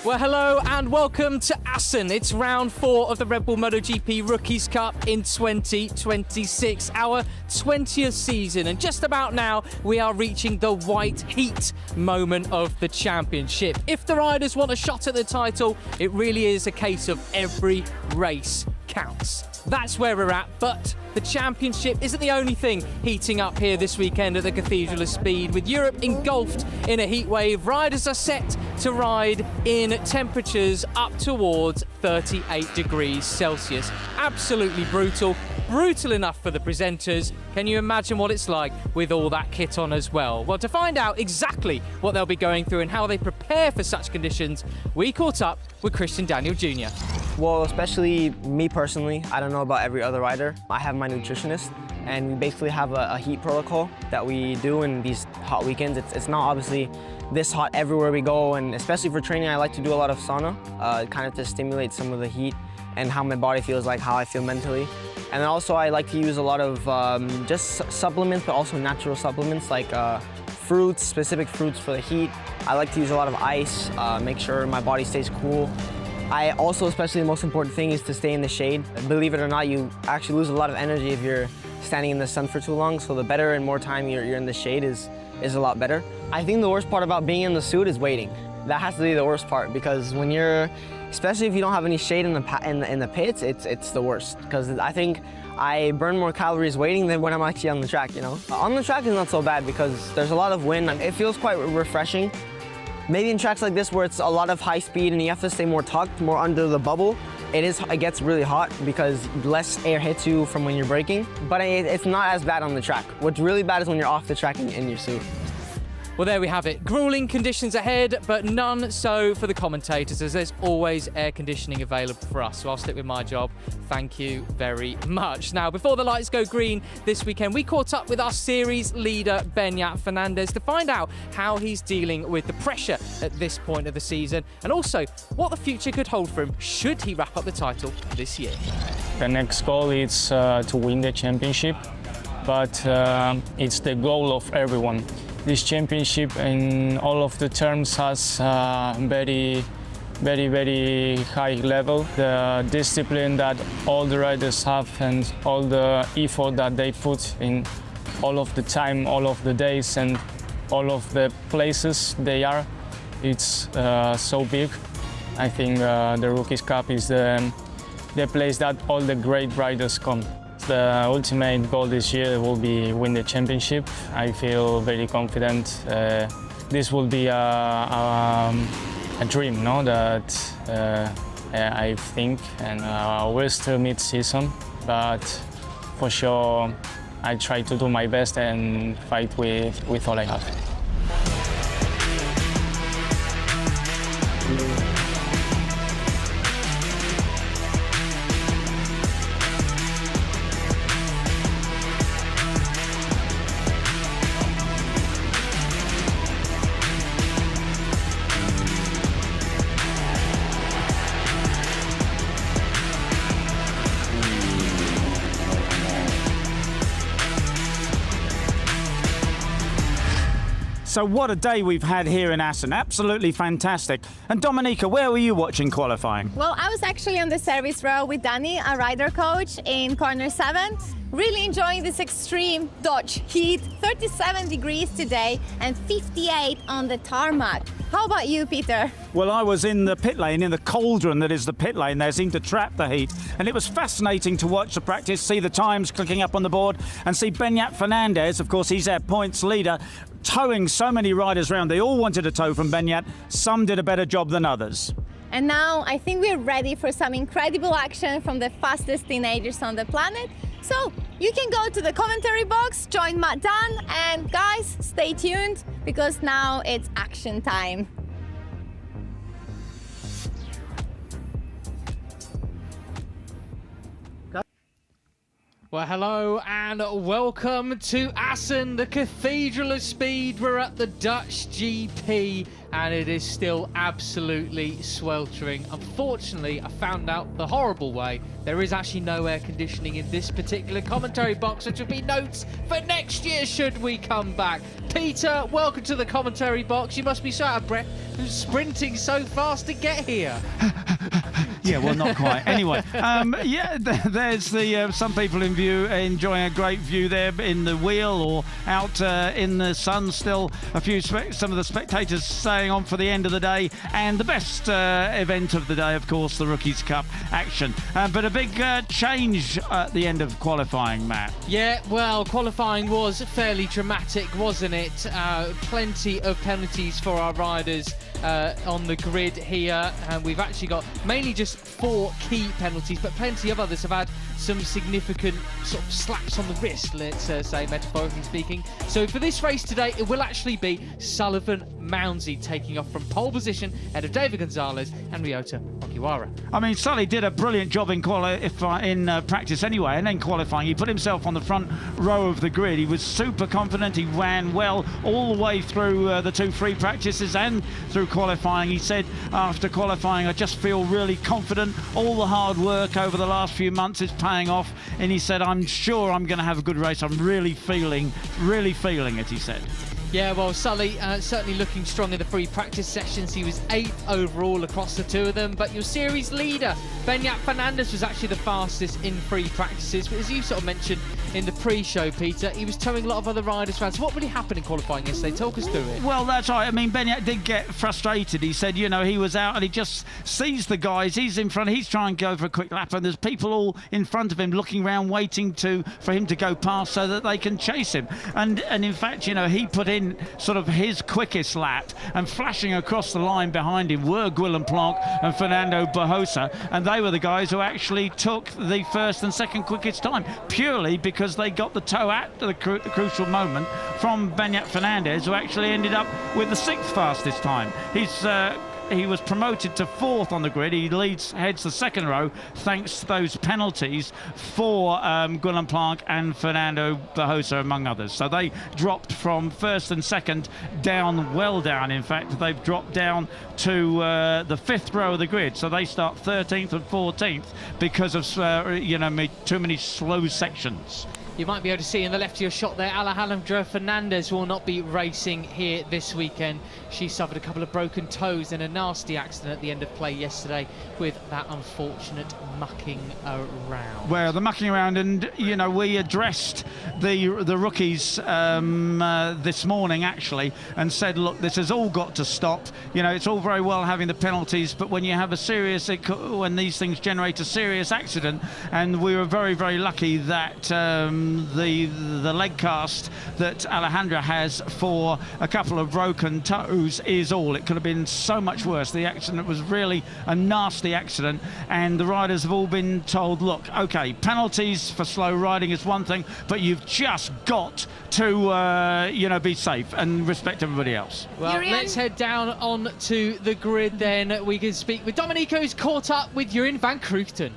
Well, hello and welcome to Assen. It's round 4 of the Red Bull MotoGP Rookies Cup in 2026, our 20th season. And just about now, we are reaching the white heat moment of the championship. If the riders want a shot at the title, it really is a case of every race counts. That's where we're at, but the championship isn't the only thing heating up here this weekend at the Cathedral of Speed. With Europe engulfed in a heat wave, riders are set to ride in temperatures up towards 38 degrees Celsius. Absolutely brutal. Brutal enough for the presenters. Can you imagine what it's like with all that kit on as well? Well, to find out exactly what they'll be going through and how they prepare for such conditions, we caught up with Christian Daniel Jr. Well, especially me personally, I don't know about every other rider. I have my nutritionist, and we basically have a heat protocol that we do in these hot weekends. It's not obviously this hot everywhere we go, and especially for training, I like to do a lot of sauna, kind of to stimulate some of the heat and how my body feels, like how I feel mentally. And then also I like to use a lot of just supplements, but also natural supplements like fruits, specific fruits for the heat. I like to use a lot of ice, make sure my body stays cool. I also, especially the most important thing is to stay in the shade. Believe it or not, you actually lose a lot of energy if you're standing in the sun for too long, so the better and more time you're in the shade is a lot better. I think the worst part about being in the suit is waiting. That has to be the worst part, because when you're, especially if you don't have any shade in the pits, it's the worst. Because I think I burn more calories waiting than when I'm actually on the track, you know? On the track is not so bad because there's a lot of wind. It feels quite refreshing. Maybe in tracks like this where it's a lot of high speed and you have to stay more tucked, more under the bubble, it gets really hot because less air hits you from when you're braking. But it's not as bad on the track. What's really bad is when you're off the track in your suit. Well, there we have it. Grueling conditions ahead, but none so for the commentators, as there's always air conditioning available for us. So I'll stick with my job. Thank you very much. Now, before the lights go green this weekend, we caught up with our series leader, Beñat Fernandez, to find out how he's dealing with the pressure at this point of the season, and also what the future could hold for him should he wrap up the title this year. The next goal is to win the championship, but it's the goal of everyone. This championship in all of the terms has very high level. The discipline that all the riders have and all the effort that they put in all of the time, all of the days and all of the places they are, it's so big. I think the Rookies Cup is the place that all the great riders come. The ultimate goal this year will be win the championship. I feel very confident. This will be a dream, no? That I think, and we're still mid-season, but for sure I try to do my best and fight with all I have. So what a day we've had here in Assen. Absolutely fantastic. And Dominika, where were you watching qualifying? Well, I was actually on the service row with Danny, a rider coach, in corner 7. Really enjoying this extreme Dodge heat. 37 degrees today and 58 on the tarmac. How about you, Peter? Well, I was in the pit lane, in the cauldron that is the pit lane. They seemed to trap the heat. And it was fascinating to watch the practice, see the times clicking up on the board, and see Beñat Fernandez, of course, he's our points leader, towing so many riders around. They all wanted a tow from Beñat. Some did a better job than others. And now I think we're ready for some incredible action from the fastest teenagers on the planet. So you can go to the commentary box, join Matt Dan, and guys, stay tuned because now it's action time. Well, hello and welcome to Assen, the Cathedral of Speed. We're at the Dutch GP and it is still absolutely sweltering. Unfortunately, I found out the horrible way. There is actually no air conditioning in this particular commentary box, which will be notes for next year should we come back. Peter, welcome to the commentary box. You must be so out of breath, sprinting so fast to get here. Yeah, well, not quite. Anyway, yeah, there's the some people in view enjoying a great view there in the wheel or out in the sun. Still, some of the spectators staying on for the end of the day, and the best event of the day, of course, the Rookies Cup action. But a big change at the end of qualifying, Matt. Yeah, well, qualifying was fairly dramatic, wasn't it? Plenty of penalties for our riders on the grid here, and we've actually got mainly just 4 key penalties, but plenty of others have had some significant sort of slaps on the wrist, let's say, metaphorically speaking. So for this race today, it will actually be Sullivan Mounsey taking off from pole position ahead of David Gonzalez and Ryota Okiwara. I mean, Sully did a brilliant job in practice anyway, and then qualifying. He put himself on the front row of the grid. He was super confident. He ran well all the way through the 2 free practices and through qualifying. He said after qualifying, I just feel really confident. All the hard work over the last few months is paying off, and he said, I'm sure I'm going to have a good race. I'm really feeling it, he said. Yeah, well, Sully certainly looking strong in the free practice sessions. He was 8th overall across the 2 of them. But your series leader, Beñat Fernandez, was actually the fastest in free practices. But as you sort of mentioned in the pre-show, Peter, he was towing a lot of other riders around. So what really happened in qualifying yesterday? Talk us through it. Well, that's right. I mean, Beñat did get frustrated. He said, you know, he was out and he just sees the guys. He's in front. He's trying to go for a quick lap, and there's people all in front of him looking around, waiting for him to go past so that they can chase him. And in fact, you know, he put in sort of his quickest lap, and flashing across the line behind him were Guillaume Planck and Fernando Barrosa, and they were the guys who actually took the first and second quickest time, purely because they got the toe at the crucial moment from Beñat Fernandez, who actually ended up with the 6th fastest time. He was promoted to 4th on the grid. He heads the 2nd row thanks to those penalties for Guillaume Planck and Fernando Barrosa, among others. So they dropped from 1st and 2nd down, well down. In fact, they've dropped down to the 5th row of the grid. So they start 13th and 14th because of too many slow sections. You might be able to see in the left of your shot there, Alejandra Fernandez will not be racing here this weekend. She suffered a couple of broken toes in a nasty accident at the end of play yesterday with that unfortunate mucking around. Well, the mucking around, and you know, we addressed the rookies this morning actually, and said, look, this has all got to stop. You know, it's all very well having the penalties, but when you have when these things generate a serious accident, and we were very, very lucky that the leg cast that Alejandra has for a couple of broken toes is all. It could have been so much worse. The accident was really a nasty accident, and the riders have all been told, look, okay, penalties for slow riding is one thing, but you've just got to be safe and respect everybody else. Well, let's head down on to the grid then. We can speak with Domenico, who's caught up with Jurien van Kruchten.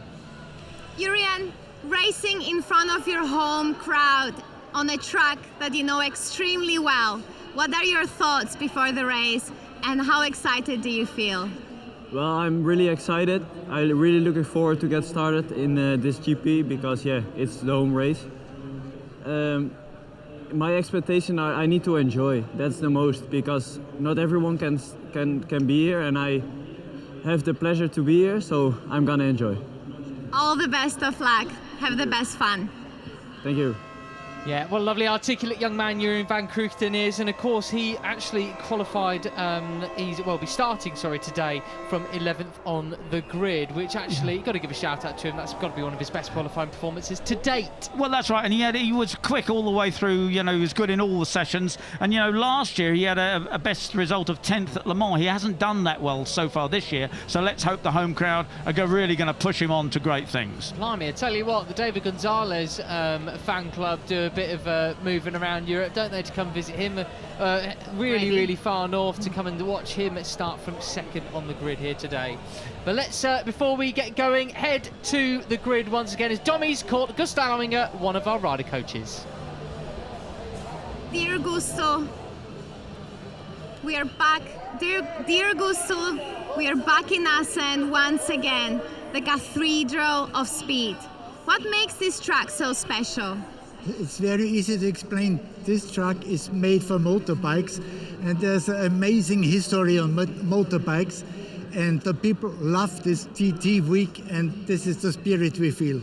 Jurien, racing in front of your home crowd on a track that you know extremely well. What are your thoughts before the race, and how excited do you feel? Well, I'm really excited. I'm really looking forward to get started in this GP because, yeah, it's the home race. My expectation I need to enjoy. That's the most, because not everyone can be here, and I have the pleasure to be here, so I'm gonna enjoy. All the best of luck. Have the best fun. Thank you. Yeah, what a lovely articulate young man Jurien van Kruchten is, and of course he actually qualified, he'll be starting today from 11th on the grid, which actually, you've got to give a shout out to him. That's got to be one of his best qualifying performances to date. Well, that's right, and he was quick all the way through. You know, he was good in all the sessions, and you know, last year he had a best result of 10th at Le Mans. He hasn't done that well so far this year, so let's hope the home crowd are really going to push him on to great things. Blimey, I tell you what, the David Gonzalez fan club do a bit of moving around Europe, don't they, to come visit him. Really far north to come and watch him start from second on the grid here today. But let's, before we get going, head to the grid once again as Dommy's caught Gustav Alminger, one of our rider coaches. Dear Gusto, we are back. Dear Gusto, we are back in Assen once again, the Cathedral of Speed. What makes this track so special? It's very easy to explain. This track is made for motorbikes, and there's an amazing history on motorbikes, and the people love this TT week, and this is the spirit we feel.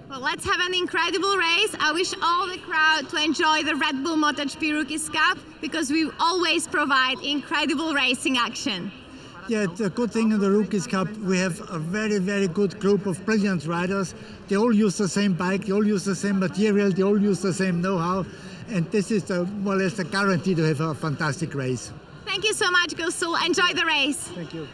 Well, let's have an incredible race. I wish all the crowd to enjoy the Red Bull MotoGP Rookies Cup, because we always provide incredible racing action. Yeah, the good thing in the Rookies Cup, we have a very good group of brilliant riders. They all use the same bike, they all use the same material, they all use the same know-how, and this is more or less a guarantee to have a fantastic race. Thank you so much, Gusto. Enjoy the race. Thank you.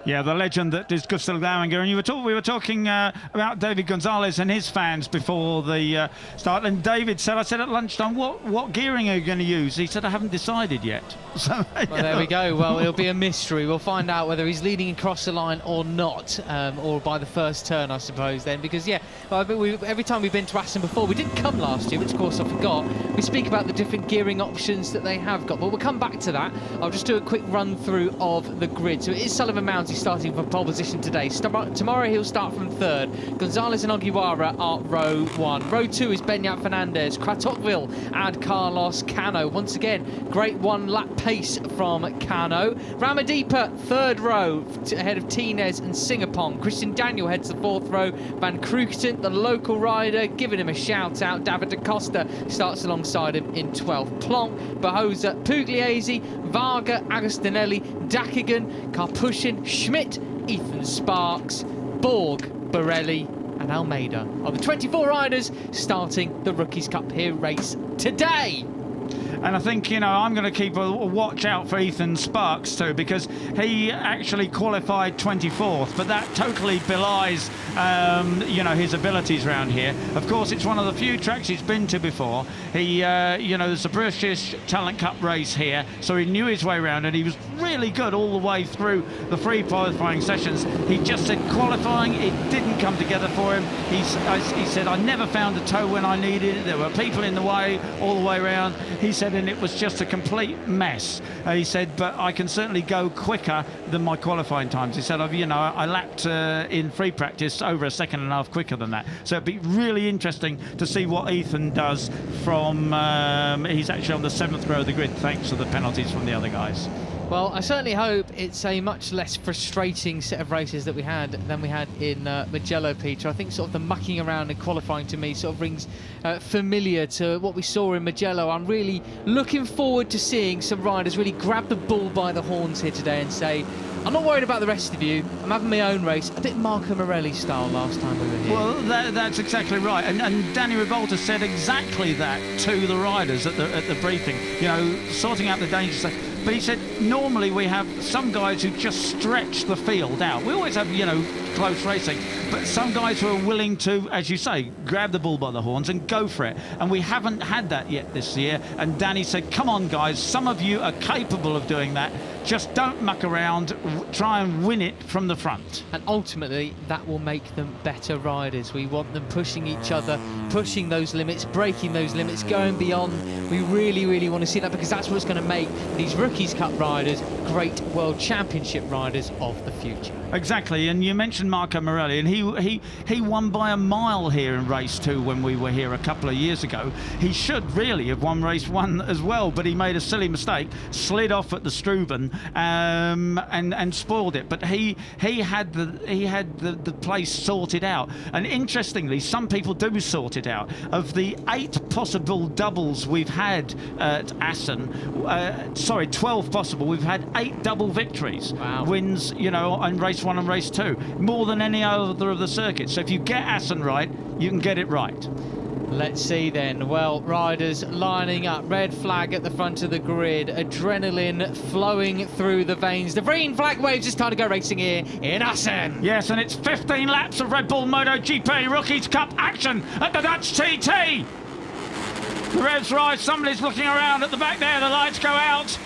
Yeah, the legend that is Gustav Alminger. And we were talking about David Gonzalez and his fans before the start. And David said, I said at lunchtime, what gearing are you going to use? He said, I haven't decided yet. So, well, there we go. Well, it'll be a mystery. We'll find out whether he's leading across the line or not, or by the first turn, I suppose, then. Because, yeah, every time we've been to Assen before, we didn't come last year, which, of course, I forgot. We speak about the different gearing options that they have got. But we'll come back to that. I'll just do a quick run-through of the grid. So it is Sullivan Mounty starting from pole position today. Tomorrow he'll start from third. Gonzalez and Ogiwara are row 1. Row 2 is Beñat Fernandez, Cratocville and Carlos Cano. Once again, great one-lap pace from Cano. Ramadipa, third row, ahead of Tinez and Singapong. Christian Daniel heads the fourth row. Van Kruchten, the local rider, giving him a shout-out. David da Costa starts alongside him in 12th. Plonk, Bahosa, Pugliese, Varga, Agostinelli, Dakigan, Karpushin, Schmidt, Ethan Sparks, Borg, Borelli and Almeida are the 24 riders starting the Rookies Cup here race today. And I think, you know, I'm going to keep a watch out for Ethan Sparks too, because he actually qualified 24th, but that totally belies, you know, his abilities around here. Of course, it's one of the few tracks he's been to before. He, you know, there's a British Talent Cup race here, so he knew his way around, and he was really good all the way through the free qualifying sessions. He just said qualifying, it didn't come together for him. He said, I never found a toe when I needed it. There were people in the way all the way around. He said, and it was just a complete mess. He said, but I can certainly go quicker than my qualifying times. He said, you know, I lapped in free practice over a second and a half quicker than that. So it'd be really interesting to see what Ethan does from, he's actually on the 7th row of the grid thanks to the penalties from the other guys. Well, I certainly hope it's a much less frustrating set of races that we had than we had in Mugello, Peter. I think sort of the mucking around and qualifying to me sort of rings familiar to what we saw in Mugello. I'm really looking forward to seeing some riders really grab the bull by the horns here today and say, I'm not worried about the rest of you, I'm having my own race, a bit Marco Morelli style last time we were here. Well, that's exactly right, and Danny Rivolta said exactly that to the riders at the briefing, you know, sorting out the danger stuff. But he said, normally we have some guys who just stretch the field out. We always have, you know, close racing, but some guys who are willing to, as you say, grab the bull by the horns and go for it. And we haven't had that yet this year. And Danny said, come on, guys, some of you are capable of doing that. Just don't muck around, try and win it from the front. And ultimately, that will make them better riders. We want them pushing each other, pushing those limits, breaking those limits, going beyond. We really want to see that, because that's what's going to make these Rookies Cup riders great World Championship riders of the future. Exactly, and you mentioned Marco Morelli, and he won by a mile here in race 2 when we were here a couple of years ago. He should really have won race 1 as well, but he made a silly mistake, slid off at the Struben, and spoiled it. But he had the place sorted out. And interestingly, some people do sort it out. Of the 8 possible doubles we've had at Assen, 12 possible, we've had 8 double victories. Wow. Wins, you know, on race 1 and race 2, more than any other of the circuits. So if you get Assen right, you can get it right. Let's see then. Well, riders lining up. Red flag at the front of the grid. Adrenaline flowing through the veins. The green flag waves. It's time to go racing here in Assen. Yes, and it's 15 laps of Red Bull MotoGP Rookies Cup action at the Dutch TT. The revs rise. Somebody's looking around at the back there. The lights go out.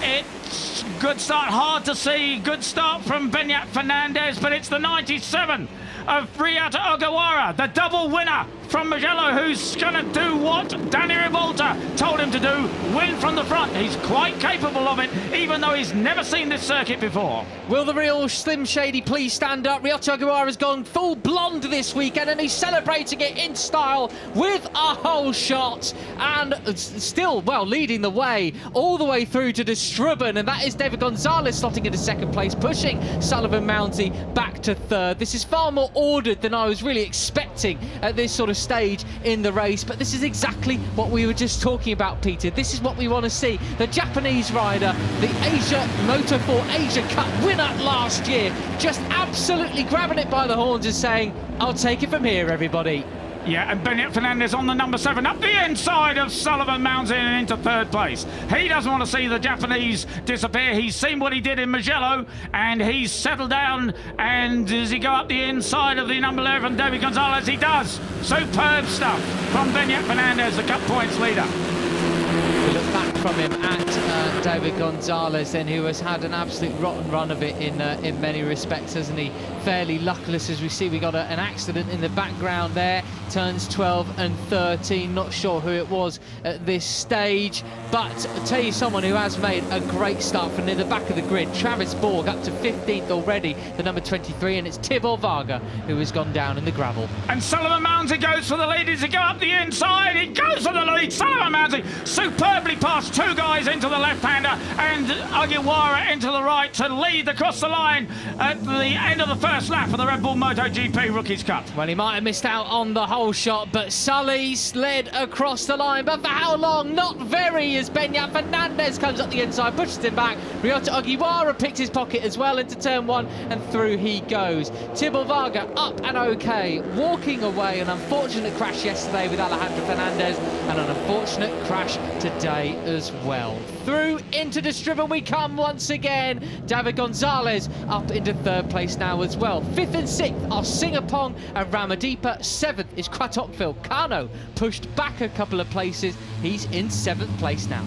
It's good start. Hard to see. Good start from Beñat Fernandez, but it's the 97 of Ryota Ogawara, the double winner from Mugello, who's going to do what Danny Ribalta told him to do, win from the front. He's quite capable of it, even though he's never seen this circuit before. Will the real Slim Shady please stand up? Ryota Ogawara's gone full blonde this weekend, and he's celebrating it in style with a whole shot, and still, well, leading the way all the way through to Distruben, and that is David Gonzalez slotting into second place, pushing Sullivan Mounsey back to third. This is far more ordered than I was really expecting at this sort of stage in the race, but this is exactly what we were just talking about, Peter. This is what we want to see. The Japanese rider, the Asia Motor4 Asia Cup winner last year, just absolutely grabbing it by the horns and saying, I'll take it from here, everybody. Yeah, and Beñat Fernandez on the number 7 up the inside of Sullivan Mounsey and into third place. He doesn't want to see the Japanese disappear. He's seen what he did in Mugello, and he's settled down. And does he go up the inside of the number 11, David Gonzalez? He does. Superb stuff from Beñat Fernandez, the Cup points leader. We look back from him at David Gonzalez, then, who has had an absolute rotten run of it in many respects, hasn't he? Fairly luckless, as we see. We got an accident in the background there. Turns 12 and 13. Not sure who it was at this stage, but I'll tell you someone who has made a great start from near the back of the grid. Travis Borg up to 15th already, the number 23, and it's Tibor Varga who has gone down in the gravel. And Sullivan Mounsey goes for the lead. Does he go up the inside? He goes for the lead. Sullivan Mounsey superbly past two guys into the left-hander and Ogawara into the right to lead across the line at the end of the first lap of the Red Bull MotoGP Rookies Cup. Well, he might have missed out on the whole shot, but Sully's led across the line. But for how long? Not very, as Beñat Fernandez comes up the inside, pushes him back. Ryota Ogawara picked his pocket as well into turn 1, and through he goes. Tibor Varga up and okay, walking away. An unfortunate crash yesterday with Alejandro Fernandez, and an unfortunate crash today as well. Through into Distruben we come once again. David Gonzalez up into third place now as well. 5th and 6th are Singapong and Ramadeepa. 7th is Kratokville. Kano pushed back a couple of places. He's in 7th place now.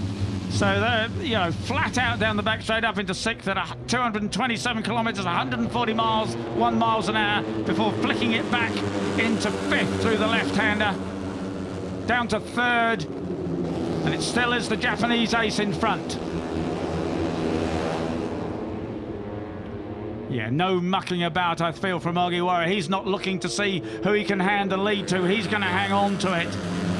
So they're, you know, flat out down the back straight up into 6th at 227 kilometres, 140 miles, 1 mile an hour, before flicking it back into 5th through the left-hander, down to 3rd, and it still is the Japanese ace in front. Yeah, no mucking about, I feel, from Ogawara. He's not looking to see who he can hand the lead to. He's going to hang on to it.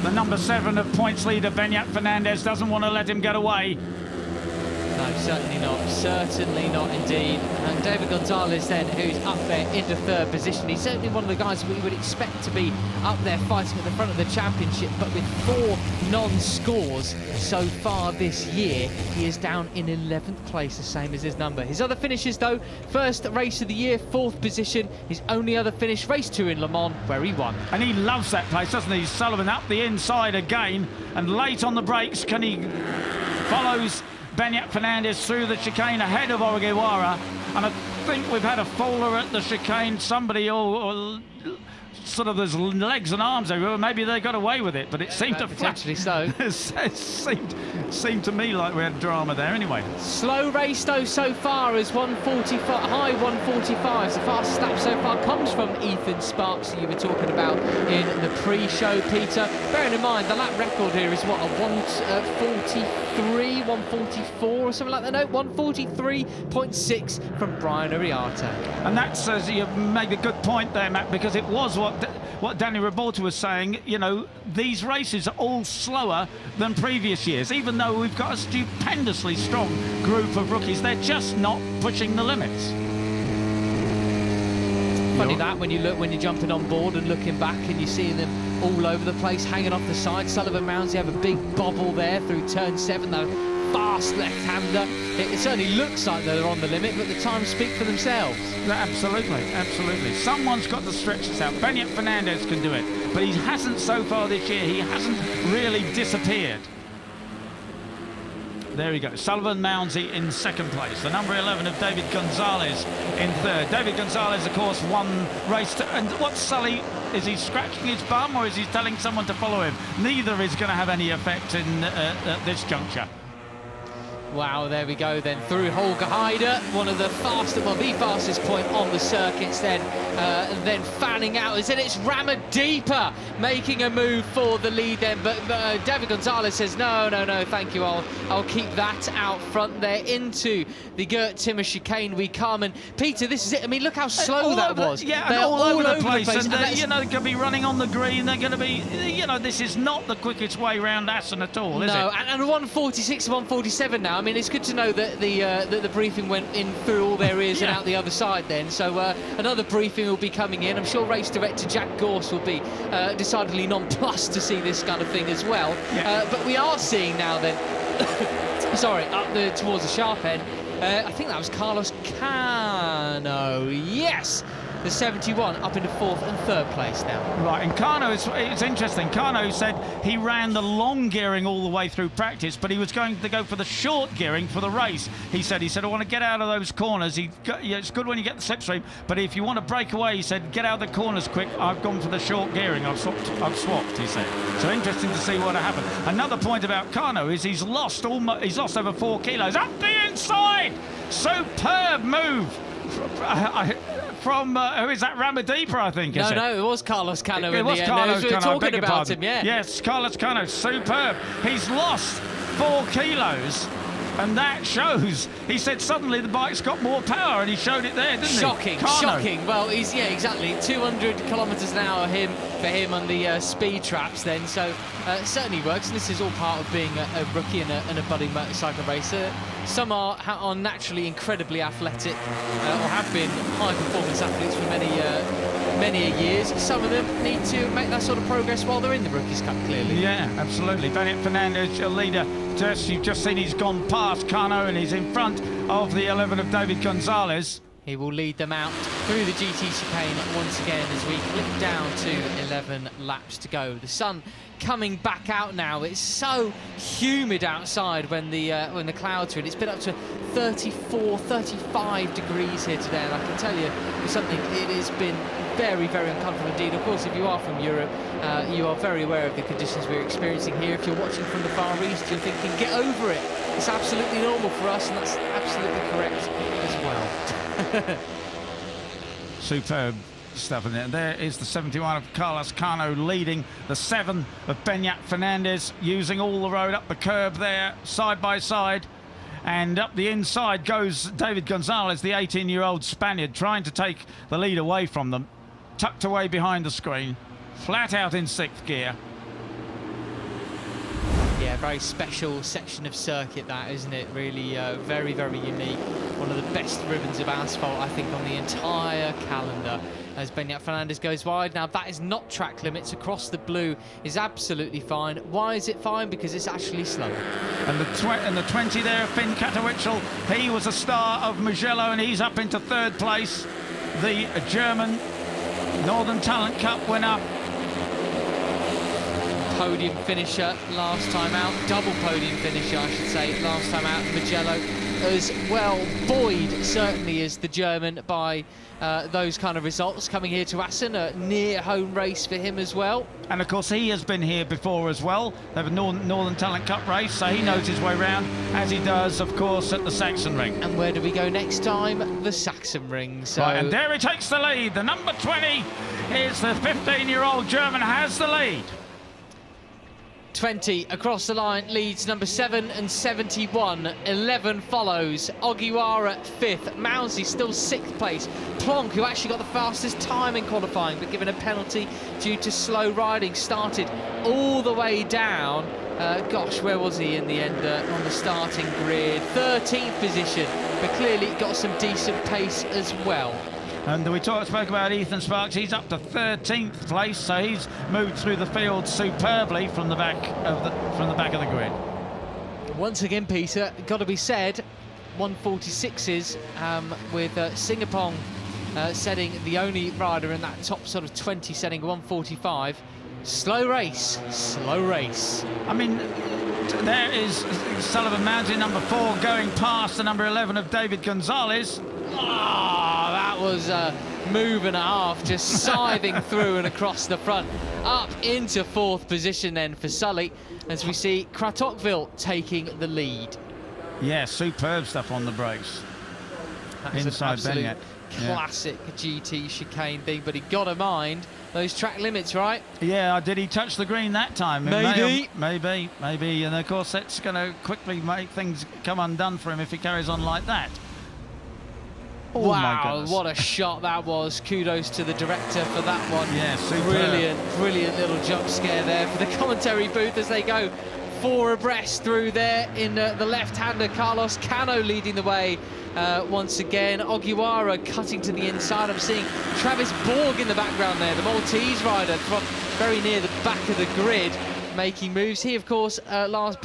The number 7 of points leader, Beñat Fernandez, doesn't want to let him get away. No, certainly not. Certainly not indeed. And David Gonzalez then, who's up there into 3rd position. He's certainly one of the guys we would expect to be up there fighting at the front of the championship, but with 4 non-scores so far this year, he is down in 11th place, the same as his number. His other finishes, though: first race of the year, 4th position. His only other finish, race 2 in Le Mans, where he won. And he loves that place, doesn't he? Sullivan up the inside again, and late on the brakes, follows Beñat Fernandez through the chicane ahead of Ogawara, and I think we've had a faller at the chicane. Somebody or sort of there's legs and arms everywhere. Maybe they got away with it, but it seemed to potentially so. it seemed to me like we had drama there. Anyway, slow race though so far, as 145, high 145. The fastest lap so far comes from Ethan Sparks, who you were talking about in the pre-show, Peter. Bearing in mind the lap record here is what, a 143, 144 or something like that. No, 143.6 from Brian Ariarte. And that's, as you made a good point there, Matt, because it was what Danny Ribalta was saying. You know, these races are all slower than previous years, even though we've got a stupendously strong group of rookies. They're just not pushing the limits. Funny that when you're jumping on board and looking back and you see them all over the place, hanging off the side. Sullivan Mounsey have a big bobble there through turn 7. Though fast left-hander. It certainly looks like they're on the limit, but the times speak for themselves. Absolutely, absolutely. Someone's got to stretch this out. Beñat Fernandez can do it, but he hasn't so far this year. He hasn't really disappeared. There we go. Sullivan Mounsey in second place. The number 11 of David Gonzalez in third. David Gonzalez, of course, won race. And what's Sully? Is he scratching his bum or is he telling someone to follow him? Neither is going to have any effect in at this juncture. Wow, there we go then, through Holger Heider, one of the fastest, well, the fastest point on the circuits then fanning out. And then it's Ramadipa making a move for the lead then, but David Gonzalez says, no, thank you, I'll keep that out front there. Into the Gert Timmer chicane we come, and Peter, this is it. I mean, look how slow that was. Yeah, they're all over the place. And you know, they're going to be running on the green, they're going to be, you know, this is not the quickest way round Assen at all, is it? No, and 146 to 147 now. I mean, it's good to know that the briefing went in through all their ears and out the other side then. So another briefing will be coming in. I'm sure race director Jack Gorse will be decidedly nonplussed to see this kind of thing as well. Yeah. But we are seeing now then, sorry, up towards the sharp end. I think that was Carlos Cano. Yes! The 71 up into fourth and third place now. Right, and Cano, it's interesting. Cano said he ran the long gearing all the way through practice, but he was going to go for the short gearing for the race. He said, I want to get out of those corners. It's good when you get the slipstream, but if you want to break away, he said, get out of the corners quick. I've gone for the short gearing. I've swapped, he said. So interesting to see what happened. Another point about Cano is he's lost over 4 kilos. Up the inside! Superb move! From who is that? Ramadipa, I think. No, it was Carlos Cano. It was Carlos Cano. Talking about him, yeah. Yes, Carlos Cano, superb. He's lost 4 kilos, and that shows. He said suddenly the bike's got more power, and he showed it there, didn't he? Shocking. Well, he's exactly 200 kilometres an hour for him on the speed traps then. So it certainly works. And this is all part of being a rookie and a budding motorcycle racer. Some are naturally incredibly athletic, or have been high-performance athletes for many years. Some of them need to make that sort of progress while they're in the Rookies Cup, clearly. Yeah, absolutely. Beñat Fernandez, your leader. You've just seen he's gone past Cano and he's in front of the 11 of David Gonzalez. He will lead them out through the GT chicane once again as we clip down to 11 laps to go. The sun coming back out now. It's so humid outside when the clouds are in. It's been up to 34, 35 degrees here today, and I can tell you something, it has been very, very uncomfortable indeed. Of course, if you are from Europe, you are very aware of the conditions we're experiencing here. If you're watching from the Far East, you're thinking, get over it. It's absolutely normal for us, and that's absolutely correct as well. Superb stuff in there. There is the 71 of Carlos Cano leading the 7 of Beñat Fernandez, using all the road up the curb there, side by side. And up the inside goes David Gonzalez, the 18-year-old Spaniard, trying to take the lead away from them. Tucked away behind the screen, flat out in 6th gear. Yeah, very special section of circuit that, isn't it? Really very, very unique. One of the best ribbons of asphalt, I think, on the entire calendar. As Beñat Fernandez goes wide. Now, that is not track limits. Across the blue is absolutely fine. Why is it fine? Because it's actually slow. And the 20 there, Finn Katawitschel, he was a star of Mugello, and he's up into 3rd place. The German Northern Talent Cup winner. Podium finisher last time out. Double podium finisher, I should say, last time out. Mugello as well. Buoyed, certainly, is the German by those kind of results. Coming here to Assen, a near-home race for him as well. And, of course, he has been here before as well. They have a Northern Talent Cup race, so he knows his way round, as he does, of course, at the Sachsenring. And where do we go next time? The Sachsenring. So... Right, and there he takes the lead. The number 20 is the 15-year-old German, has the lead. 20 across the line, leads number 7 and 71. 11 follows. Ogiwara 5th. Mounsey still 6th place. Plonk, who actually got the fastest time in qualifying, but given a penalty due to slow riding, started all the way down. Gosh, where was he in the end on the starting grid? 13th position, but clearly got some decent pace as well. And we spoke about Ethan Sparks. He's up to 13th place, so he's moved through the field superbly from the back of the grid. Once again, Peter, got to be said, 146s with Singapong setting the only rider in that top sort of 20 setting 145. Slow race, slow race. I mean, there is Sullivan Mountain, number 4, going past the number 11 of David Gonzalez. Oh, that was a move and a half, just scything through and across the front. Up into 4th position then for Sully, as we see Kratovville taking the lead. Yeah, superb stuff on the brakes. That's inside an Benyat. Classic GT chicane thing, but he got to mind those track limits, right? Yeah, did he touch the green that time? Maybe. Maybe. And of course, that's going to quickly make things come undone for him if he carries on like that. Oh, wow, what a shot that was. Kudos to the director for that one. Yeah, superb. Brilliant little jump scare there for the commentary booth as they go 4 abreast through there in the left-hander. Carlos Cano leading the way once again. Ogiwara cutting to the inside. I'm seeing Travis Borg in the background there, the Maltese rider from very near the back of the grid, making moves. He, of course,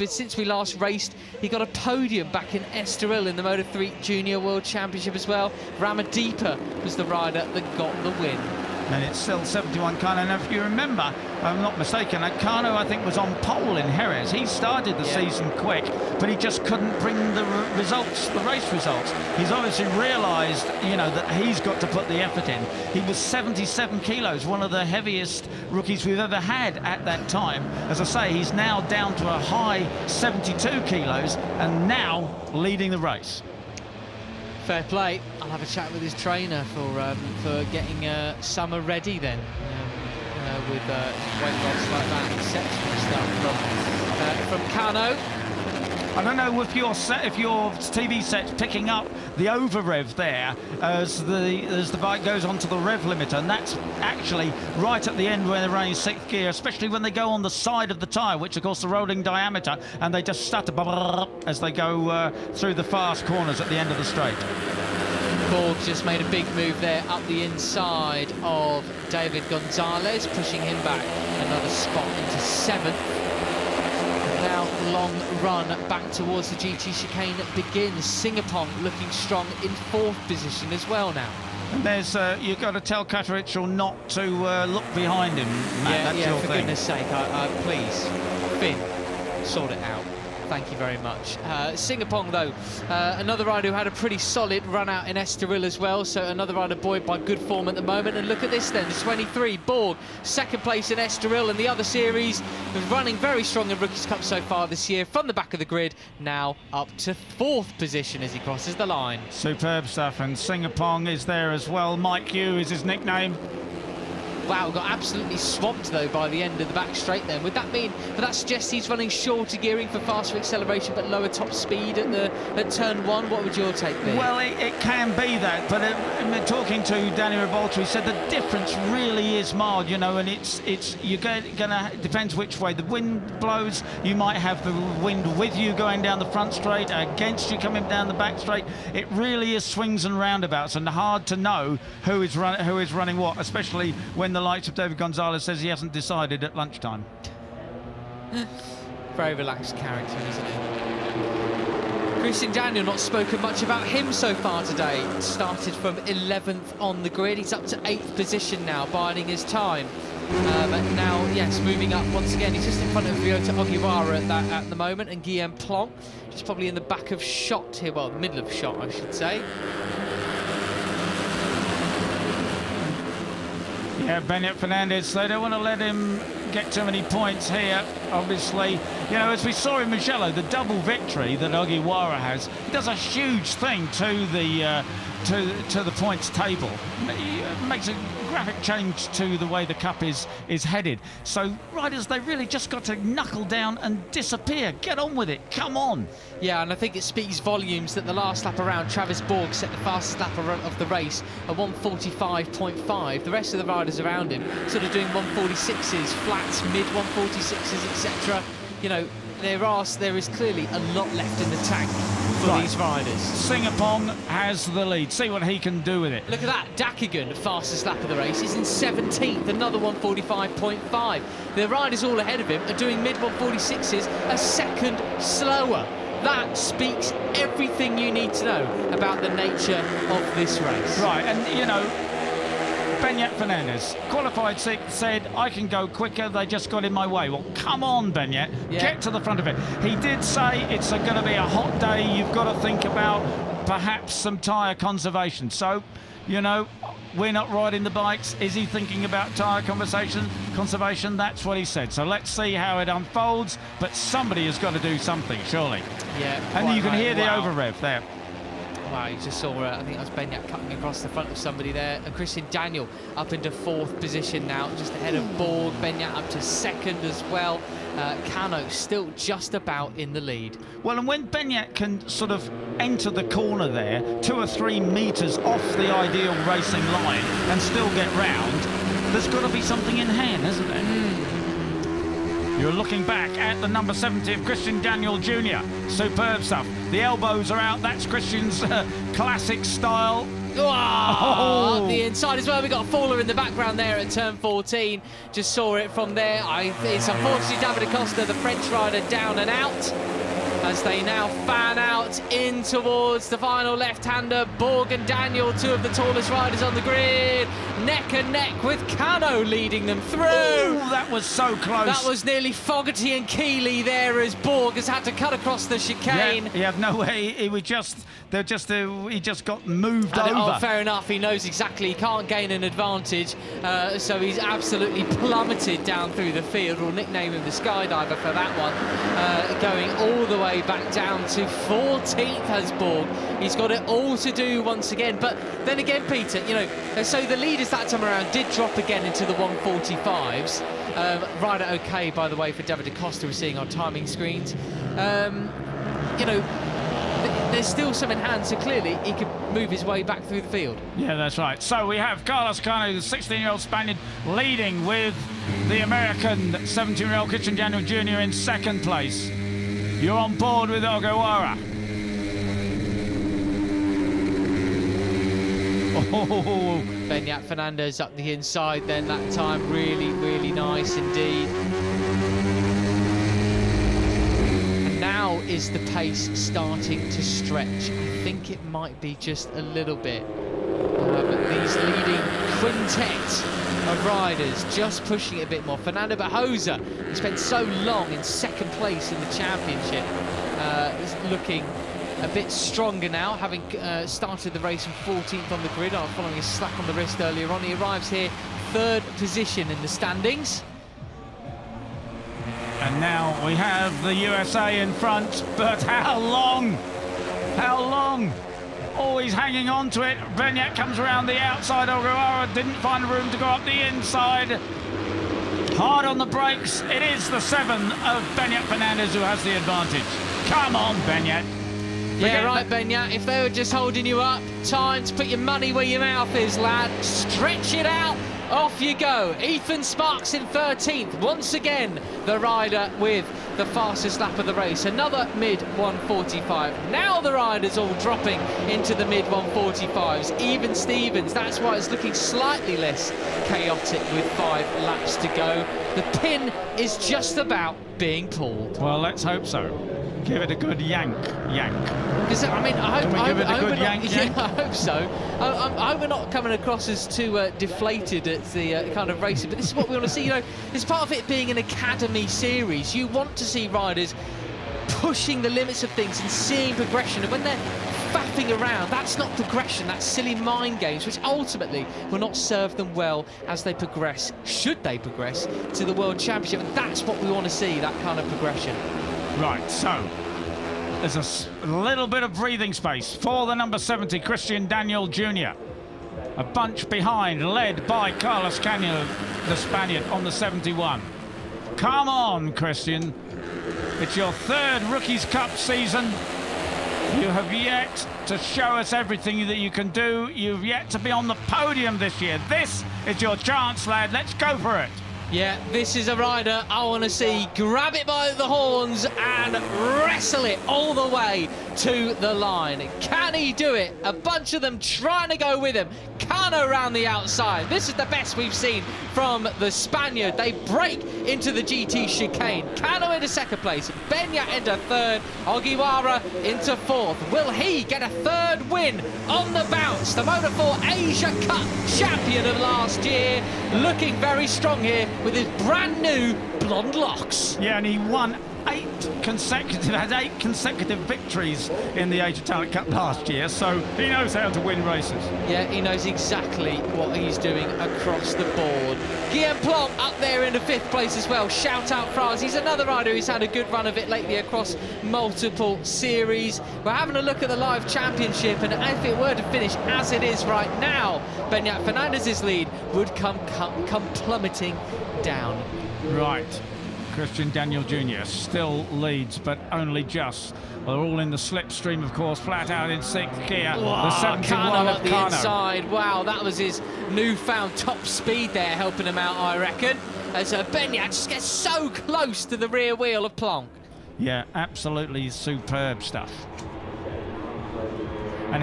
since we last raced, he got a podium back in Estoril in the Moto3 Junior World Championship as well. Ramadeepa was the rider that got the win. And it's still 71 Kano. And if you remember, if I'm not mistaken, Kano, I think, was on pole in Jerez. He started the season quick, but he just couldn't bring the results, the race results. He's obviously realised, you know, that he's got to put the effort in. He was 77 kilos, one of the heaviest rookies we've ever had at that time. As I say, he's now down to a high 72 kilos and now leading the race. Fair play. I'll have a chat with his trainer for getting summer ready then, with weight loss like that, exceptional stuff from Kano. I don't know if your TV set's picking up the over rev there as the bike goes onto the rev limiter, and that's actually right at the end where they're running 6th gear, especially when they go on the side of the tyre, which of course the rolling diameter, and they just stutter as they go through the fast corners at the end of the straight. Borg just made a big move there up the inside of David Gonzalez, pushing him back another spot into 7th. Now long run back towards the GT chicane begins. Singapong looking strong in 4th position as well now. And there's you've got to tell Cathedral not to look behind him, Matt. That's your for thing. goodness sake, please, Finn, sort it out. Thank you very much. Singapong, though, another rider who had a pretty solid run out in Estoril as well, so another rider buoyed by good form at the moment. And look at this then, the 23, Borg, 2nd place in Estoril, and the other series was running very strong in Rookies Cup so far this year, from the back of the grid, now up to 4th position as he crosses the line. Superb stuff, and Singapong is there as well. Mike Yu is his nickname. Wow, got absolutely swamped though by the end of the back straight then. Would that suggest he's running shorter gearing for faster acceleration but lower top speed at turn 1? What would your take be? Well, it can be that, but talking to Danny Revolta, he said the difference really is mild, you know, and you're gonna depends which way the wind blows. You might have the wind with you going down the front straight, against you coming down the back straight. It really is swings and roundabouts, and hard to know who is running what, especially when the likes of David Gonzalez says he hasn't decided at lunchtime. Very relaxed character, isn't it? Christian Daniel, not spoken much about him so far today. Started from 11th on the grid. He's up to 8th position now, biding his time. But now, yes, moving up once again. He's just in front of Ryota Ogiwara at the moment, and Guillaume Plonk, just probably in the back of shot here. Well, the middle of shot, I should say. Yeah, Benyat Fernandez, they don't want to let him get too many points here, obviously. You know, as we saw in Mugello, the double victory that Ogiwara has, it does a huge thing to the points table. It makes a graphic change to the way the cup is headed. So riders, they really just got to knuckle down and disappear. Get on with it, come on. Yeah, and I think it speaks volumes that the last lap around, Travis Borg set the fastest lap of the race at 1:45.5. The rest of the riders around him sort of doing 1:46s, flats, mid 1:46s, etc. You know, there is clearly a lot left in the tank for these riders. Singapong has the lead. See what he can do with it. Look at that. Dakigan, fastest lap of the race, is in 17th, another 1:45.5. The riders all ahead of him are doing mid 1:46s, a second slower. that speaks everything you need to know about the nature of this race. Right, and you know, Beñat Fernandez, qualified sixth, said, I can go quicker, they just got in my way. Well, come on, Beñat, get to the front of it. He did say it's going to be a hot day, you've got to think about perhaps some tyre conservation. So, you know, we're not riding the bikes. Is he thinking about tyre conservation? That's what he said. So let's see how it unfolds, but somebody has got to do something, surely. Yeah. And you can hear the over-rev there. Wow, you just saw, I think that was Beñat cutting across the front of somebody there. And Christian Daniel up into 4th position now, just ahead of Borg. Beñat up to 2nd as well. Cano still just about in the lead. Well, and when Beñat can sort of enter the corner there, 2 or 3 metres off the ideal racing line and still get round, there's got to be something in hand, hasn't there? You're looking back at the number 70 of Christian Daniel Jr. Superb stuff. The elbows are out. That's Christian's classic style. Oh, up the inside as well. We've got a faller in the background there at turn 14. Just saw it from there. It's unfortunately David Acosta, the French rider, down and out, as they now fan out in towards the final left-hander. Borg and Daniel, 2 of the tallest riders on the grid, neck and neck with Cano leading them through. Ooh, that was so close. That was nearly Fogarty and Keeley there, as Borg has had to cut across the chicane. Yeah, he had no way. He was just, he just got moved over. Oh, fair enough. He knows exactly he can't gain an advantage, so he's absolutely plummeted down through the field. We'll nickname him the skydiver for that one, going all the way back down to 14th as Borg. He's got it all to do once again. But then again, Peter, you know, so the leaders that time around did drop again into the 145s. Rider okay, by the way, for David Acosta, we're seeing on timing screens. You know, there's still some in hand, so clearly he could move his way back through the field. Yeah, that's right. So we have Carlos Cano, the 16-year-old Spaniard, leading with the American 17-year-old Christian Daniel Jr. in 2nd place. You're on board with Ogawara. Oh, Beñat Fernandez up the inside then that time. Really, really nice indeed. And now is the pace starting to stretch. I think it might be just a little bit. But these leading quintet of riders just pushing it a bit more. Fernando Bajosa, who spent so long in 2nd place in the championship, is looking a bit stronger now, having started the race from 14th on the grid, following a slap on the wrist earlier on. He arrives here 3rd position in the standings. And now we have the USA in front, but how long? How long? Always hanging on to it. Beñat comes around the outside. Ogawara didn't find room to go up the inside. Hard on the brakes. It is the 7 of Beñat Fernandez who has the advantage. Come on, Beñat. Yeah, right, Beñat. If they were just holding you up, time to put your money where your mouth is, lad. Stretch it out. Off you go. Ethan Sparks in 13th. Once again, the rider with the fastest lap of the race. Another mid-145. Now the riders all dropping into the mid-145s. Even Stevens. That's why it's looking slightly less chaotic with 5 laps to go. The pin is just about being pulled. Well, let's hope so. Give it a good yank. Because I mean, I hope so. I hope we're not coming across as too deflated at the kind of racing, but this is what we want to see. You know, it's part of it being an academy series. You want to see riders pushing the limits of things and seeing progression. And when they're faffing around, that's not progression. That's silly mind games, which ultimately will not serve them well as they progress, should they progress, to the World Championship. And that's what we want to see, that kind of progression. Right, so there's a little bit of breathing space for the number 70, Christian Daniel Jr. A bunch behind, led by Carlos Cano, the Spaniard, on the 71. Come on, Christian. It's your 3rd Rookies Cup season. You have yet to show us everything that you can do. You've yet to be on the podium this year. This is your chance, lad. Let's go for it. Yeah, this is a rider I want to see grab it by the horns and wrestle it all the way to the line. Can he do it? A bunch of them trying to go with him. Kano around the outside. This is the best we've seen from the Spaniard. They break into the GT chicane. Kano into second place. Beñat into third. Ogiwara into fourth. Will he get a third win on the bounce? The Moto4 Asia Cup champion of last year, looking very strong here with his brand new blonde locks. Yeah, and he won 8 consecutive victories in the Asia Talent Cup last year, so he knows how to win races. Yeah, he knows exactly what he's doing across the board. Guillaume Plonk up there in the 5th place as well. Shout out France. He's another rider who's had a good run of it lately across multiple series. We're having a look at the live championship, and if it were to finish as it is right now, Beñat Fernandez's lead would come plummeting down. Right. Christian Daniel Jr. still leads, but only just. They're all in the slipstream, of course, flat out in 6th gear. Wow, the 71 Kano of up the Kano. inside. Wow, that was his newfound top speed there, helping him out, I reckon. As Beñat just gets so close to the rear wheel of Plonk. Yeah, absolutely superb stuff. And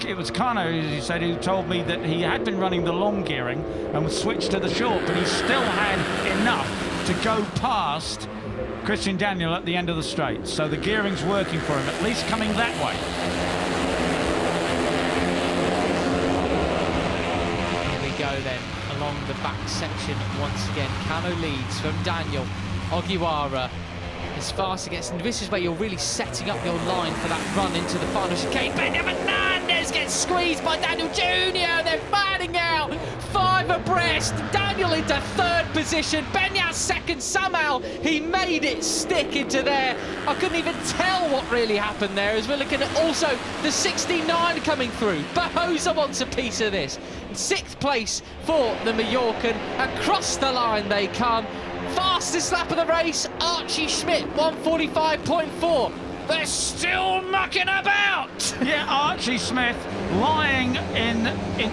it was Kano, as you said, who told me that he had been running the long gearing and was switched to the short, but he still had enough to go past Christian Daniel at the end of the straight. So the gearing's working for him, at least coming that way. Here we go then, along the back section once again. Kano leads from Daniel. Ogiwara as fast as it gets, and this is where you're really setting up your line for that run into the final chicane. Beñat Fernandez gets squeezed by Daniel Jr. They're fighting out, 5 abreast. Daniel into 3rd position, Beñat 2nd. Somehow he made it stick into there. I couldn't even tell what really happened there, as we're looking at also the 69 coming through. Bahosa wants a piece of this. 6th place for the Mallorcan. Across the line they come. Fastest lap of the race, Archie Schmidt, 1:45.4. They're still mucking about. Yeah, Archie Smith lying in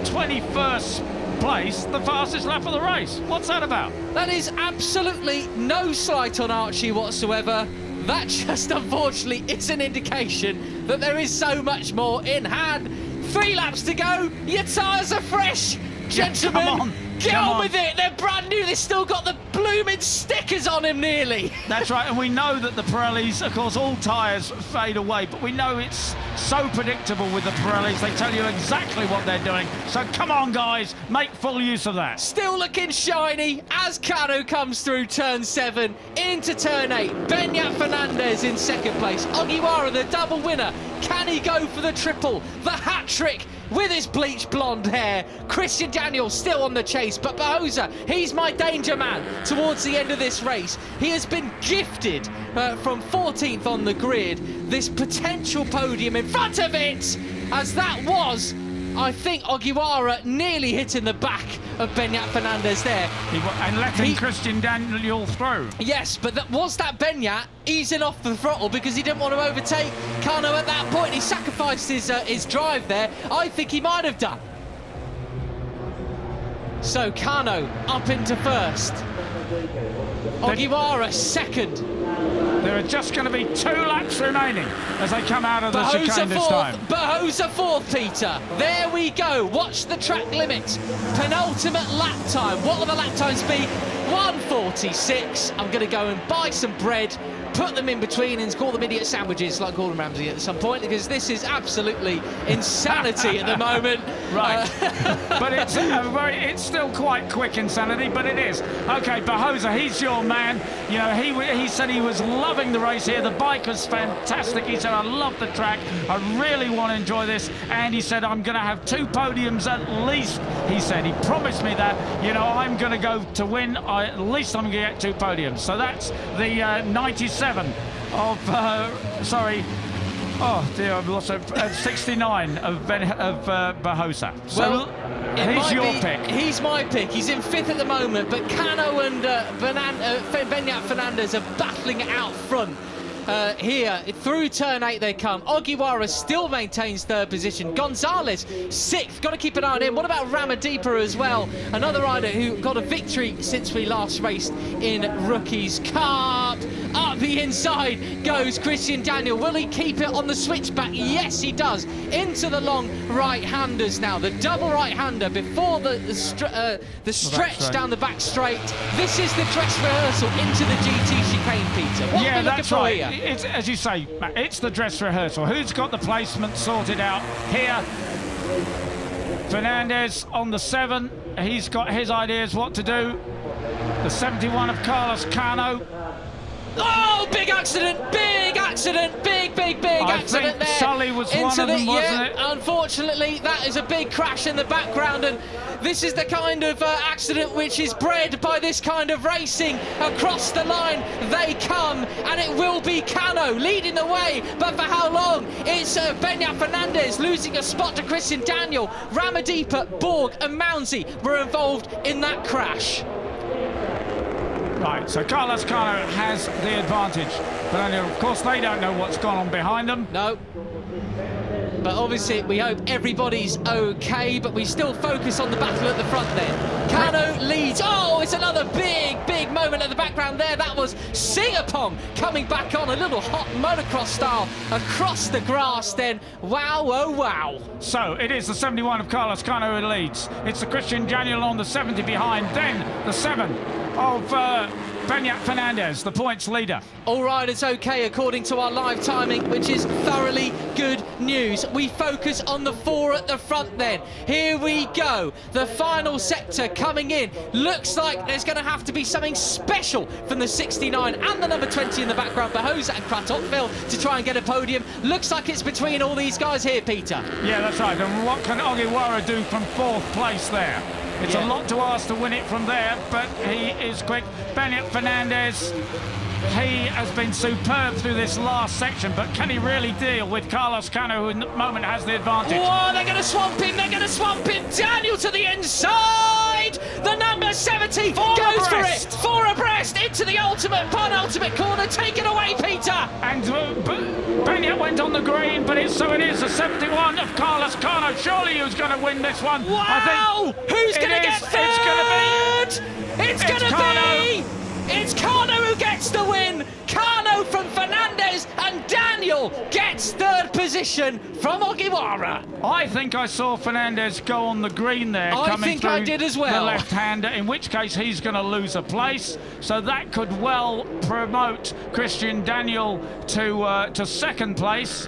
21st place, the fastest lap of the race. What's that about? That is absolutely no slight on Archie whatsoever. That just unfortunately is an indication that there is so much more in hand. 3 laps to go, your tyres are fresh. Gentlemen, come on. Get on with it. They're brand new. They've still got the blooming stickers on him nearly. That's right, and we know that the Pirellis, of course, all tyres fade away, but we know it's so predictable with the Pirellis. They tell you exactly what they're doing. So come on, guys, make full use of that. Still looking shiny as Kano comes through turn 7 into turn 8. Beñat Fernandez in 2nd place. Ogiwara, the double winner. Can he go for the triple? The hat-trick with his bleached blonde hair. Christian Daniel still on the chase, but Bahosa, he's my danger man towards the end of this race. He has been gifted from 14th on the grid this potential podium in front of it, as that was, I think, Ogiwara nearly hitting the back of Beñat Fernandez there. And letting Christian Daniel through. Yes, but was that Beñat easing off the throttle because he didn't want to overtake Kano at that point? He sacrificed his drive there. I think he might have done. So Kano up into 1st. Ogiwara 2nd. There are just going to be 2 laps remaining as they come out of the chicane this time. Bahosa 4th, Peter. There we go. Watch the track limit. Penultimate lap time. What will the lap times be? 1:46. I'm going to go and buy some bread, put them in between and call them idiot sandwiches like Gordon Ramsay at some point, because this is absolutely insanity at the moment. Right. But it's still quite quick insanity, but it is. OK, Bahosa, he's your man. You know, he said he was loving the race here. The bike was fantastic. He said, I love the track. I really want to enjoy this. And he said, I'm going to have 2 podiums at least. He said, he promised me that. You know, I'm going to go to win. At least I'm going to get 2 podiums. So that's the 97 of, oh dear, I've lost 69 of Bahosa. So he's your pick. He's my pick. He's in 5th at the moment, but Kano and Beñat Fernandez are battling it out front. Here, through turn 8 they come. Ogiwara still maintains 3rd position. Gonzalez 6th. Got to keep an eye on him. What about Ramadipa as well? Another rider who got a victory since we last raced in Rookies Cup. Up the inside goes Christian Daniel. Will he keep it on the switchback? Yes, he does. Into the long right-handers now. The double right-hander before the stretch down the back straight. This is the dress rehearsal into the GT chicane, Peter. What are we looking for here? It's, as you say, Matt, it's the dress rehearsal. Who's got the placement sorted out here? Fernandez on the 7. He's got his ideas what to do. The 71 of Carlos Cano. Oh, big accident, big accident, big accident there. Sully was one of them, wasn't it? Unfortunately, that is a big crash in the background, and this is the kind of accident which is bred by this kind of racing. Across the line they come, and it will be Cano leading the way, but for how long? It's Beñat Fernandez losing a spot to Christian Daniel. Ramadipa, Borg and Mounsey were involved in that crash. Right, so Carlos Cano has the advantage, but only, of course, they don't know what's gone on behind them. No. But obviously, we hope everybody's okay, but we still focus on the battle at the front then. Cano leads. Oh, it's another big moment at the background there. That was Singapong coming back on, a little hot motocross style across the grass then. Wow, oh, wow. So it is the 71 of Carlos Cano who leads. It's the Christian Daniel on the 70 behind, then the 7 of Beñat Fernandez, the points leader. All right, it's okay according to our live timing, which is thoroughly good news. We focus on the 4 at the front then. Here we go. The final sector coming in. Looks like there's going to have to be something special from the 69 and the number 20 in the background for Jose and Kratotfeld to try and get a podium. Looks like it's between all these guys here, Peter. Yeah, that's right. And what can Ogiwara do from 4th place there? It's a lot to ask to win it from there, but he is quick. Beñat Fernandez, he has been superb through this last section, but can he really deal with Carlos Cano, who in the moment has the advantage? Oh, they're going to swamp him, they're going to swamp him. Daniel to the inside. The number 70 goes for it. 4 abreast into the penultimate corner. Take it away, Peter. And Beñat went on the green, but so it is the 71 of Carlos Cano. Surely who's going to win this one? Wow! I think Who's going to get third? It's going to be... It's Cano who gets the win. Cano from Fernandez, and Daniel gets 3rd position from Ogiwara. I think I saw Fernandez go on the green there. I think I did as well. The left-hander, in which case he's going to lose a place. So that could well promote Christian Daniel to 2nd place.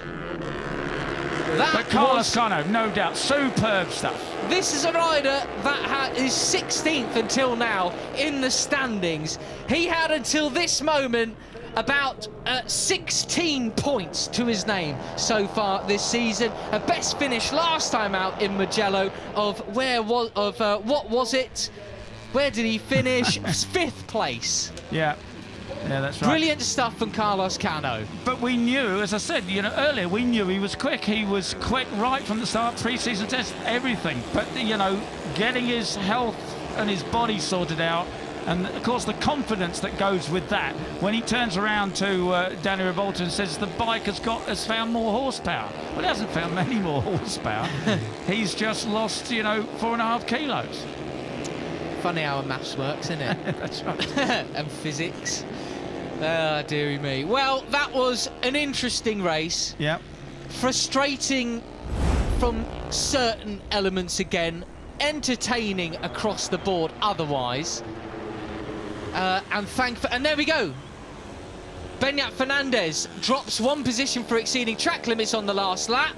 But Carlos Cano, no doubt, superb stuff. This is a rider that is 16th until now in the standings. He had until this moment about 16 points to his name so far this season. A best finish last time out in Mugello of what was it? Where did he finish? 5th place. Yeah. Yeah, that's right. Brilliant stuff from Carlos Cano. But we knew, as I said, earlier, we knew he was quick. He was quick right from the start, pre-season test, everything. But, getting his health and his body sorted out, and, of course, the confidence that goes with that. When he turns around to Danny Rivolta and says the bike has found more horsepower. Well, he hasn't found many more horsepower. He's just lost, 4.5 kilos. Funny how maths works, isn't it? That's right. And physics. Ah, dearie me. Well, that was an interesting race. Yeah. Frustrating from certain elements again. Entertaining across the board otherwise. And there we go. Beñat Fernandez drops 1 position for exceeding track limits on the last lap.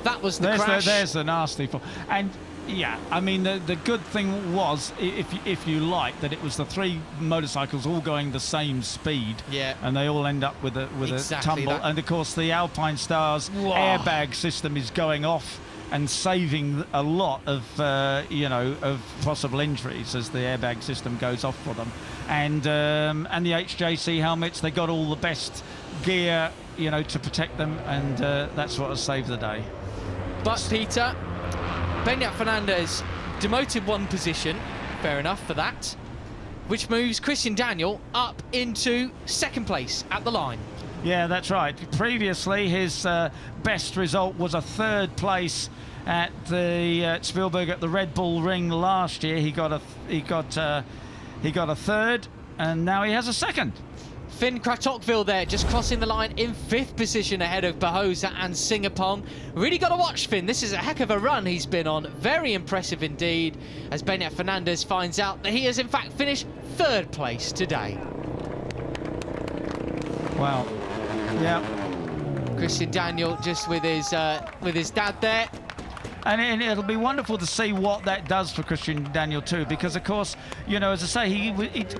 That was the crash. There's the nasty fall. And yeah, I mean, the good thing was, if you like, that it was the 3 motorcycles all going the same speed. Yeah. And they all end up with a tumble. That. And of course, the Alpine Stars airbag system is going off and saving a lot of of possible injuries as the airbag system goes off for them. And the HJC helmets, they got all the best gear, to protect them, and that's what has saved the day. But Peter, Beñat Fernandez demoted 1 position, fair enough for that, which moves Christian Daniel up into 2nd place at the line. Yeah, that's right. Previously, his best result was a 3rd place at the Spielberg at the Red Bull Ring last year. He got a 3rd, and now he has a 2nd. Finn Kratokville there, just crossing the line in 5th position ahead of Bahosa and Singapong. Really got to watch Finn. This is a heck of a run he's been on. Very impressive indeed, as Beñat Fernandez finds out that he has in fact finished 3rd place today. Wow. Yeah. Christian Daniel just with his dad there. And it'll be wonderful to see what that does for Christian Daniel too, because of course, you know, as I say, he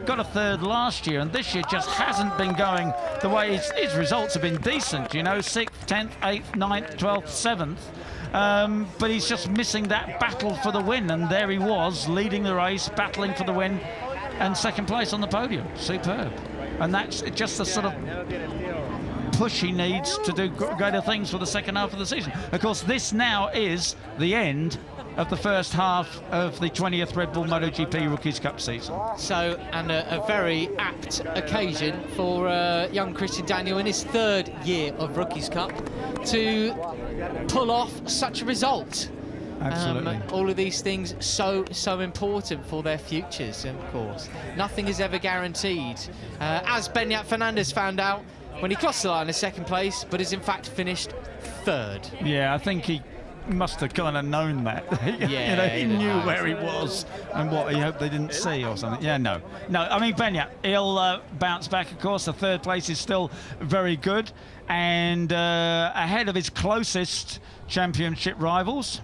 got a 3rd last year, and this year just hasn't been going the way his results have been decent, you know, 6th, 10th, 8th, 9th, 12th, 7th. But he's just missing that battle for the win, and there he was, leading the race, battling for the win, and 2nd place on the podium. Superb. And that's just the sort of push he needs to do greater things for the second half of the season. Of course, this now is the end of the first half of the 20th Red Bull MotoGP Rookies Cup season. So, and a very apt occasion for young Christian Daniel in his 3rd year of Rookies Cup to pull off such a result. Absolutely. All of these things so important for their futures, of course. Nothing is ever guaranteed. As Beñat Fernandez found out when he crossed the line in 2nd place, but has in fact finished 3rd. Yeah, I think he must have kind of known that. Yeah, you know, he knew where he was and what he hoped they didn't see or something. Yeah, no. I mean, Beñat, he'll bounce back, of course. The 3rd place is still very good, and ahead of his closest championship rivals,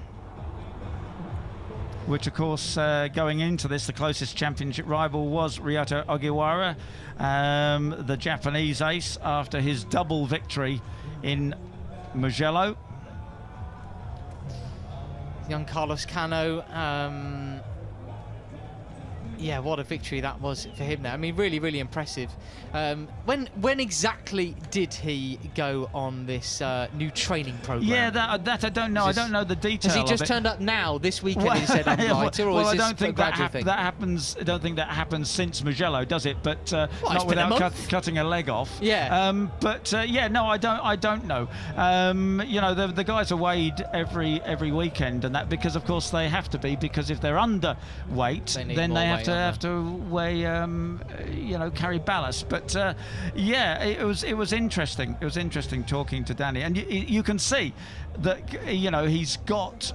which, of course, going into this, the closest championship rival was Ryota Ogiwara, the Japanese ace, after his double victory in Mugello. Young Carlos Cano, yeah, what a victory that was for him there. I mean, really impressive. When exactly did he go on this new training program? Yeah, that I don't know. I don't know the details. Has he just turned up now this weekend and said I'm lighter, or is this a gradual thing? That happens. I don't think that happens since Mugello, does it? But not without cutting a leg off. Yeah. Yeah, no, I don't know. You know, the guys are weighed every weekend, and that because of course they have to be, because if they're underweight, then they have to weigh, you know, carry ballast. But yeah, it was interesting. It was interesting talking to Danny, and you can see that, you know, he's got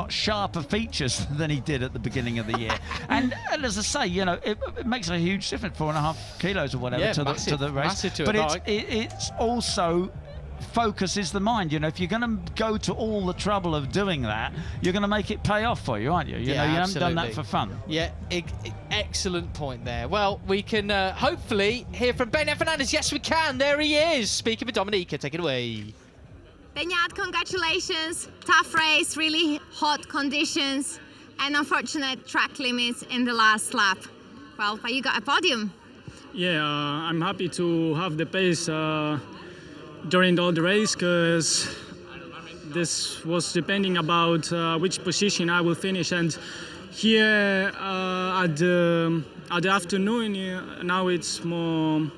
sharper features than he did at the beginning of the year. and as I say, you know, it makes a huge difference, 4.5 kilos or whatever, to the race. But it's also focuses the mind. You know, if you're going to go to all the trouble of doing that, you're going to make it pay off for you, aren't you? You know, you haven't done that for fun. Yeah, excellent point there. Well, we can hopefully hear from Beñat Fernandez. Yes, we can. There he is. Speaking for Dominica, take it away. Beñat, congratulations. Tough race, really hot conditions, and unfortunate track limits in the last lap. Well, but you got a podium. Yeah, I'm happy to have the pace during all the race, because this was depending about which position I will finish. And here at the afternoon, now it's more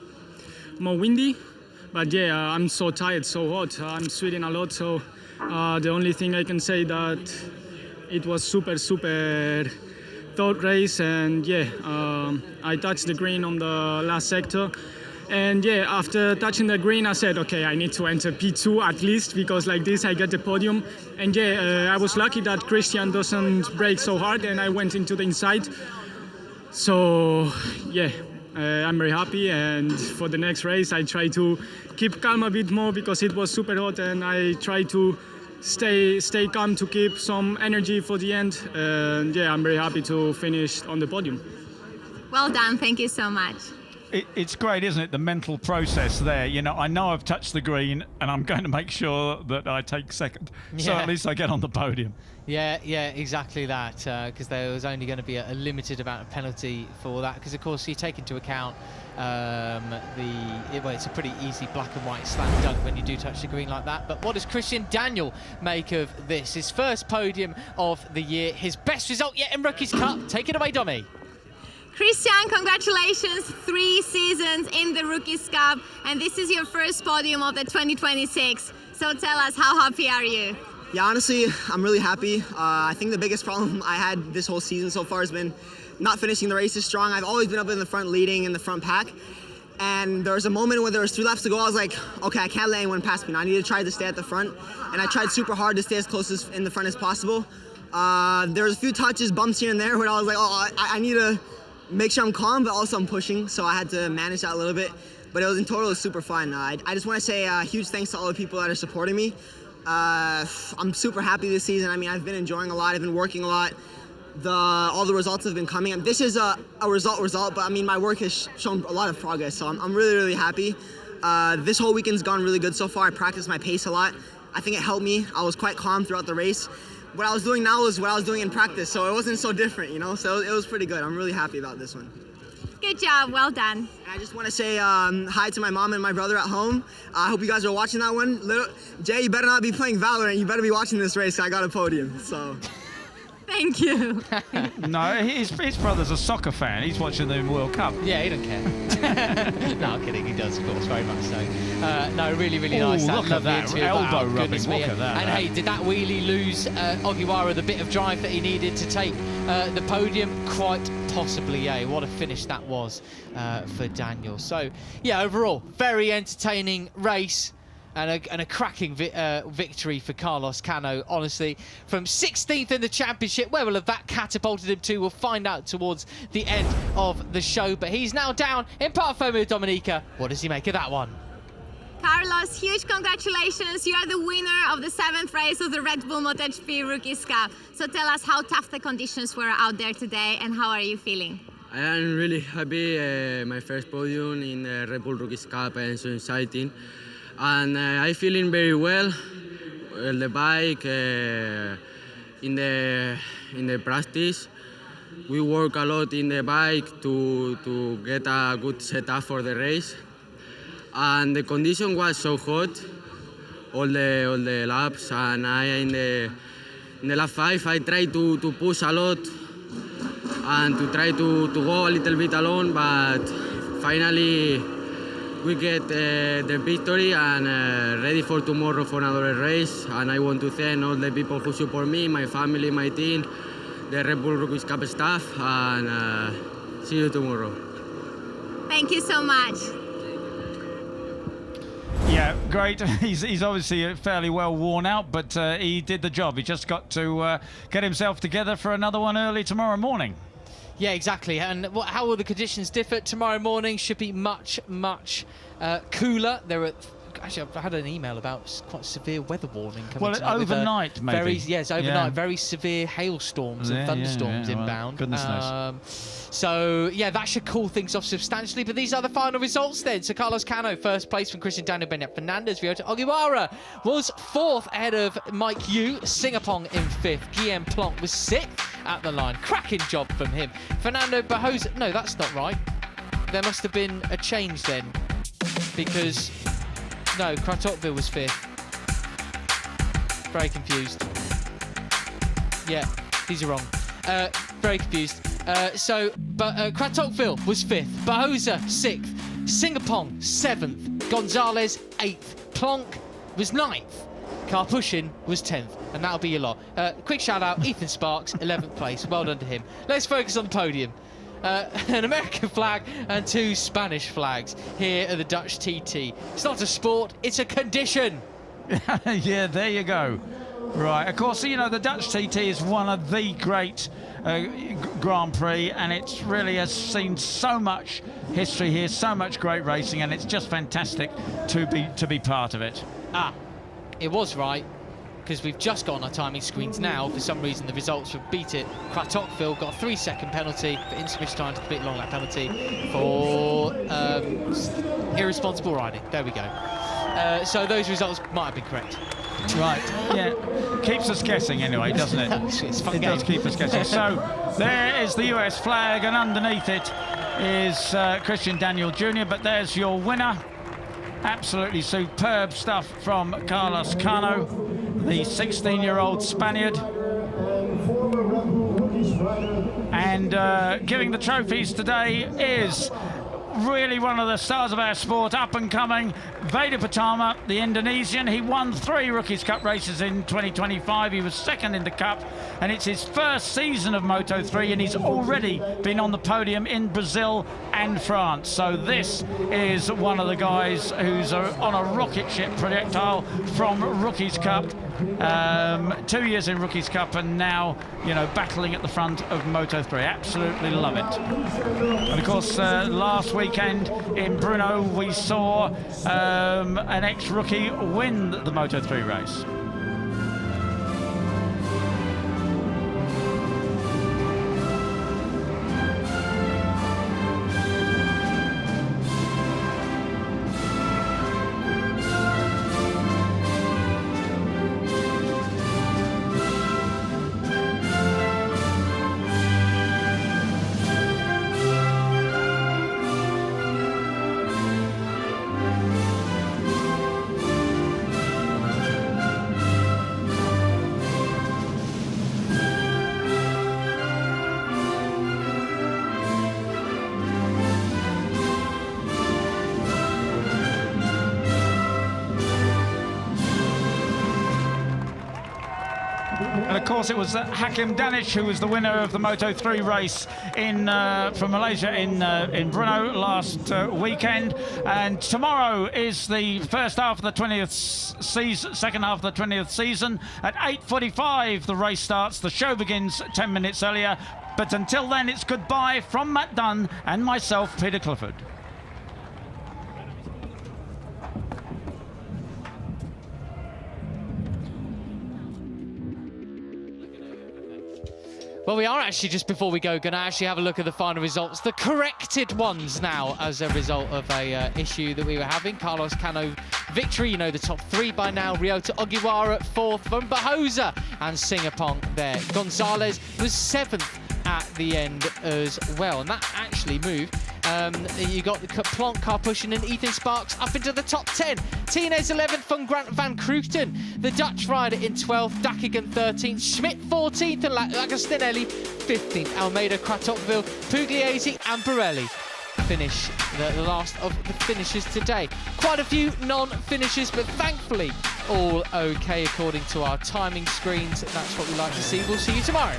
windy. But yeah, I'm so tired, so hot. I'm sweating a lot. So the only thing I can say that it was super thought race. And yeah, I touched the green on the last sector. And yeah, after touching the green, I said, okay, I need to enter P2 at least, because like this I get the podium. And yeah, I was lucky that Christian doesn't brake so hard, and I went into the inside. So yeah, I'm very happy. And for the next race, I try to keep calm a bit more, because it was super hot, and I try to stay calm to keep some energy for the end. And yeah, I'm very happy to finish on the podium. Well done, thank you so much. It's great, isn't it, the mental process there. You know I've touched the green, and I'm going to make sure that I take second, so at least I get on the podium. Yeah, exactly that, because there was only going to be a limited amount of penalty for that, because of course you take into account it's a pretty easy black and white slam dunk when you do touch the green like that. But what does Christian Daniel make of this? His first podium of the year, his best result yet in Rookies Cup. Take it away, Dommy. Christian, congratulations, 3 seasons in the Rookies Cup, and this is your first podium of the 2026. So tell us, how happy are you? Yeah, honestly, I'm really happy. I think the biggest problem I had this whole season so far has been not finishing the races strong. I've always been up in the front leading in the front pack, And there was a moment where there was 3 laps to go. I was like, okay, I can't let anyone pass me now. I need to try to stay at the front. And I tried super hard to stay as close as in the front as possible. There was a few touches, bumps here and there, where I was like, oh, I need to make sure I'm calm, but also I'm pushing. So I had to manage that a little bit. But it was in total super fun. I just want to say a huge thanks to all the people that are supporting me. I'm super happy this season. I mean, I've been enjoying a lot. I've been working a lot. All the results have been coming. And this is a result, but I mean, my work has shown a lot of progress. So I'm really, really happy. This whole weekend's gone really good so far. I practiced my pace a lot. I think it helped me. I was quite calm throughout the race. What I was doing now was what I was doing in practice, so it wasn't so different, you know? So it was pretty good. I'm really happy about this one. Good job, well done. And I just want to say hi to my mom and my brother at home. I hope you guys are watching that one. Jay, you better not be playing Valorant. You better be watching this race. I got a podium, so. Thank you. No, his brother's a soccer fan. He's watching the World Cup. Yeah, he don't care. No, I'm kidding. He does, of course, very much so. No, really, really nice. Look at that elbow rubbing. Look at that. And hey, did that wheelie lose Ogiwara the bit of drive that he needed to take the podium? Quite possibly, yeah. What a finish that was for Daniel. So, yeah, overall, very entertaining race. And a cracking victory for Carlos Cano, honestly. From 16th in the championship, where will have that catapulted him to? We'll find out towards the end of the show. But he's now down in Parfumio Dominica. What does he make of that one? Carlos, huge congratulations. You are the winner of the 7th race of the Red Bull MotoGP Rookies Cup. So tell us how tough the conditions were out there today and how are you feeling? I am really happy. My first podium in the Red Bull Rookies Cup and so exciting. And I'm feeling very well. The bike, in the practice, we work a lot in the bike to get a good setup for the race. And the condition was so hot, all the laps. And in the lap 5, I tried to push a lot and to try to go a little bit alone, but finally. We get the victory and ready for tomorrow for another race. And I want to thank all the people who support me, my family, my team, the Red Bull Rookies Cup staff, and see you tomorrow. Thank you so much. Yeah, great. He's obviously fairly well worn out, but he did the job. He just got to get himself together for another one early tomorrow morning. Yeah, exactly. And how will the conditions differ? Tomorrow morning should be much, much cooler. Actually, I've had an email about quite severe weather warning coming tonight. Well, overnight, maybe. Yes, overnight. Yeah. Very severe hailstorms and thunderstorms inbound. Well, goodness knows. So, yeah, that should cool things off substantially. But these are the final results then. So, Carlos Cano, first place from Christian Daniel Benyat Fernandez. Ryota Ogiwara was 4th ahead of Mike Yu. Singapong in 5th. Guillaume Plonk was 6th at the line. Cracking job from him. Fernando Bajosa. No, that's not right. There must have been a change then. Because... No, Kratokville was 5th. Very confused. Yeah, these are wrong. Very confused. But Kratokville was 5th. Bajosa 6th. Singapong 7th. Gonzalez 8th. Plonk was 9th. Karpushin was 10th. And that'll be your lot. Quick shout out, Ethan Sparks, 11th place. Well done to him. Let's focus on the podium. An American flag and 2 Spanish flags here at the Dutch TT. It's not a sport, it's a condition. Yeah, there you go. Right, of course, you know, the Dutch TT is one of the great Grand Prix, and it really has seen so much history here, so much great racing, and it's just fantastic to be part of it. It was right, because we've just got on our timing screens now. For some reason, the results would beat it. Kratokville got a 3-second penalty for insufficient time to complete long lap penalty for irresponsible riding. There we go. So those results might have been correct. Right, yeah. Keeps us guessing anyway, doesn't it? It's a fun game. Does keep us guessing. So there is the US flag, and underneath it is Christian Daniel Jr., but there's your winner. Absolutely superb stuff from Carlos Cano, the 16-year-old Spaniard. And giving the trophies today is really one of the stars of our sport, up and coming, Veda Pertama, the Indonesian. He won 3 Rookies Cup races in 2025. He was second in the Cup, and it's his first season of Moto3, and he's already been on the podium in Brazil and France. So this is one of the guys who's on a rocket ship projectile from Rookies Cup. 2 years in Rookies Cup, and now, you know, battling at the front of Moto3. Absolutely love it. And of course, last weekend in Brno, we saw an ex-rookie win the Moto3 race. And of course, it was Hakim Danish who was the winner of the Moto3 race from Malaysia in Brno last weekend. And tomorrow is the first half of the 20th season, second half of the 20th season. At 8:45, the race starts. The show begins 10 minutes earlier. But until then, it's goodbye from Matt Dunn and myself, Peter Clifford. Well, we are actually, just before we go, going to actually have a look at the final results, the corrected ones now, as a result of a issue that we were having. Carlos Cano victory, you know the top 3 by now. Ryota Ogiwara 4th, Von Bahosa and Singapong there. Gonzalez was 7th at the end as well, and that actually moved. You got the Plonk car pushing in, Ethan Sparks up into the top 10. Tines 11th from Grant van Krooten. The Dutch rider in 12th, Dakigan 13th, Schmidt 14th, and Agostinelli 15th. Almeida, Kratokville, Pugliese and Borelli finish the last of the finishers today. Quite a few non-finishers, but thankfully all okay according to our timing screens. That's what we like to see. We'll see you tomorrow.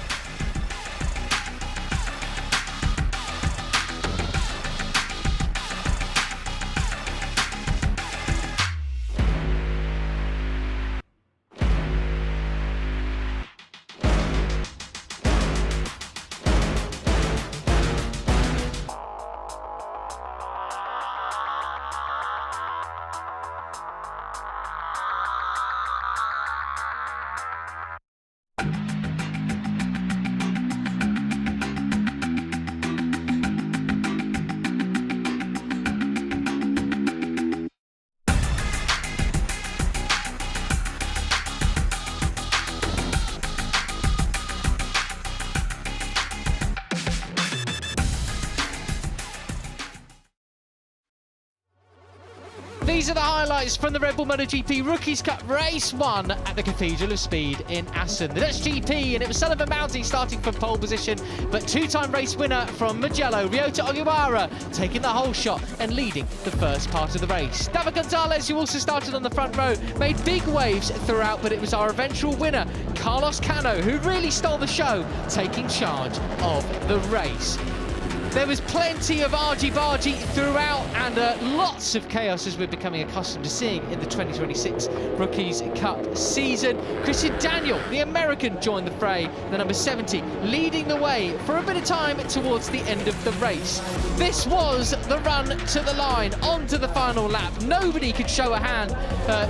These are the highlights from the Red Bull MotoGP Rookies Cup Race 1 at the Cathedral of Speed in Assen. The Dutch GP, and it was Sullivan Mounty starting from pole position, but 2-time race winner from Mugello, Ryota Ogiwara, taking the whole shot and leading the first part of the race. David Gonzalez, who also started on the front row, made big waves throughout, but it was our eventual winner, Carlos Cano, who really stole the show, taking charge of the race. There was plenty of argy-bargy throughout, and lots of chaos, as we're becoming accustomed to seeing in the 2026 Rookies Cup season. Christian Daniel, the American, joined the fray, the number 70, leading the way for a bit of time towards the end of the race. This was the run to the line, onto the final lap. Nobody could show a hand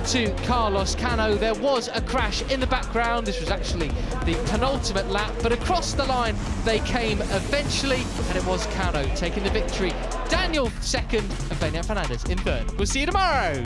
to Carlos Cano. There was a crash in the background. This was actually the penultimate lap, but across the line they came eventually, and it was Cano taking the victory. Daniel second, and Benjamin Fernandez in third. We'll see you tomorrow.